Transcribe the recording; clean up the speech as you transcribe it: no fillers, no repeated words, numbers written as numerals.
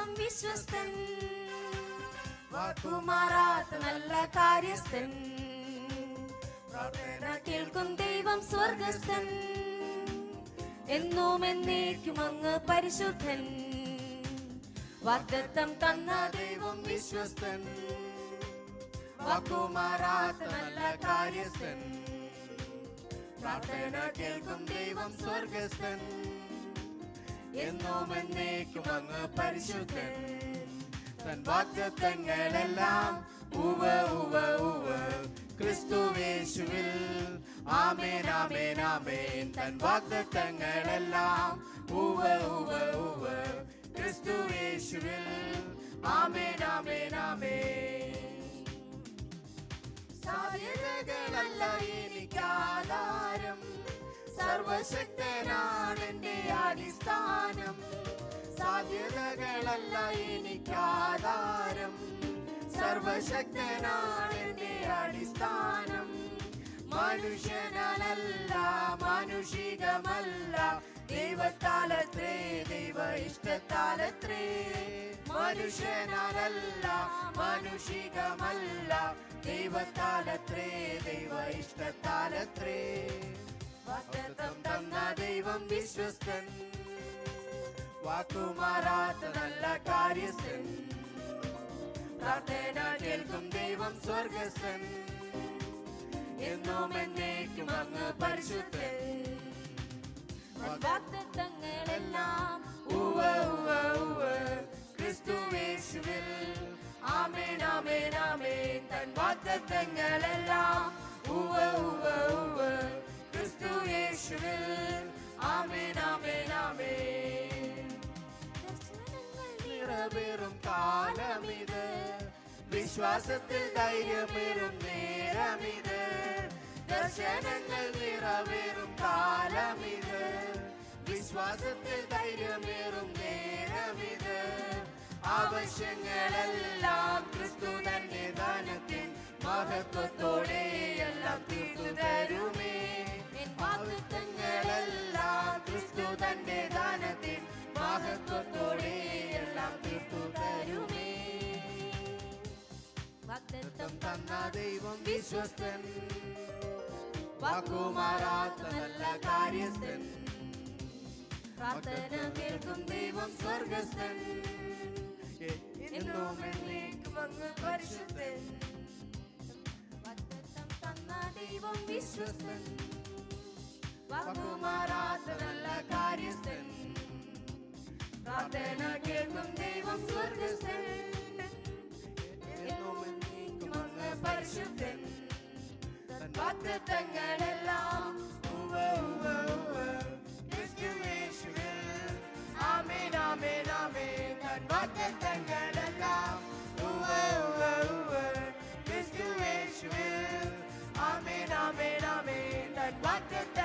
ദൈവം വിശ്വസ്തൻ, വാക്കുമാറാത്ത നല്ല കാര്യസ്ഥൻ. പ്രാർത്ഥന കേൾക്കും ദൈവം സ്വർഗസ്ഥൻ, എന്നും എന്നേക്കും അങ്ങ് പരിശുദ്ധൻ. വാഗ്ദത്തം തന്ന ദൈവം വിശ്വസ്തൻ, വാക്കുമാറാത്ത നല്ല കാര്യസ്ഥൻ. പ്രാർത്ഥന കേൾക്കും ദൈവം സ്വർഗസ്ഥൻ, എന്നും എന്നേക്കും അങ്ങ് പരിശുദ്ധൻ. തൻ വാഗ്ദത്തങ്ങളെല്ലാം ഉവ്വ് ഉവ്വ് ഉവ്വ് ക്രിസ്തുവേശുവിൽ. ആമേൻ ആമേൻ ആമേൻ. തൻ വാഗ്ദത്തങ്ങളെല്ലാം ഉവ്വ് ഉവ്വ് ഉവ്വ് ക്രിസ്തുവേശുവിൽ. ആമേൻ ആമേൻ ആമേൻ. സാധ്യതകളല്ല എനിക്കാധാരം, സർവശക്തനാണെന്റെ അടിസ്ഥാനം. സാധ്യതകളല്ല എനിക്കാധാരം, സർവശക്തനാണെന്റെ അടിസ്ഥാനം. മനുഷ്യനല്ല മാനുഷികമല്ല, ദൈവത്താലത്രേ ദൈവ ഇഷ്ടത്താലത്രേ. മനുഷ്യനല്ല മാനുഷികമല്ല, ദൈവത്താലത്രേ ദൈവ ഇഷ്ടത്താലത്രേ. വാഗ്ദത്തം തന്ന ദൈവം വിശ്വസ്തൻ, വാക്കുമാറാത്ത നല്ല കാര്യസ്ഥൻ. പ്രാർത്ഥന കേൾക്കും ദൈവം സ്വർഗസ്ഥൻ, എന്നും എന്നേക്കും അങ്ങ് പരിശുദ്ധൻ. വാഗ്ദത്തങ്ങളെല്ലാം ഉവ്വ് ഉവ്വ് ഉവ്വ് ക്രിസ്തുവേശുവിൽ. ആമേൻ ആമേൻ ആമേൻ. തൻ വാഗ്ദത്തങ്ങളെല്ലാം ഉവ്വ് ഉവ്വ് ഉവ്വ് ക്രിസ്തുവേശുവിൽ. ആമേൻ ആമേൻ ആമേൻ. നിറവേറും കാലമിത്, വിശ്വാസത്തിൽ ധൈര്യമേറും നേരമിത്. ദർശനങ്ങൾ നിറവേറും കാലമിത്, വിശ്വാസത്തിൽ ധൈര്യമേറും നേരമിത്. ആവശ്യങ്ങളെല്ലാം ക്രിസ്തു തന്റെ ദാനത്തിൽ മഹത്വത്തോടെ എല്ലാം തീർത്തു തരുമേ. വാഗ്ദത്തങ്ങളെല്ലാം ക്രിസ്തു തന്റെ ദാനത്തിൽ മഹത്വത്തോടെ എല്ലാം തീർത്തു തരുമേ. വാഗ്ദത്തം തന്ന ദൈവം വിശ്വസ്തൻ, വാക്കുമാറാത്ത നല്ല കാര്യസ്ഥൻ. പ്രാർത്ഥന കേൾക്കും ദൈവം സ്വർഗസ്ഥൻ, എന്നും എന്നേക്കും അങ്ങ് പരിശുദ്ധൻ. വാഗ്ദത്തം തന്ന ദൈവം വിശ്വസ്തൻ, വാക്കുമാറാത്ത നല്ല കാര്യസ്ഥൻ. പ്രാർത്ഥന കേൾക്കും ദൈവം സ്വർഗസ്ഥൻ, എന്നും എന്നേക്കും അങ്ങ് പരിശുദ്ധൻ. വാഗ്ദത്തങ്ങളെല്ലാം ഉവ്വ് ഉവ്വ് ഉവ്വ് ക്രിസ്തുവേശുവിൽ. ആമേൻ ആമേൻ ആമേൻ. തൻ വാഗ്ദത്തങ്ങളെല്ലാം ഉവ്വ് ഉവ്വ് ഉവ്വ് ക്രിസ്തുവേശുവിൽ. ആമേൻ ആമേൻ ആമേൻ. തൻ വാഗ്ദത്തങ്ങളെല്ലാം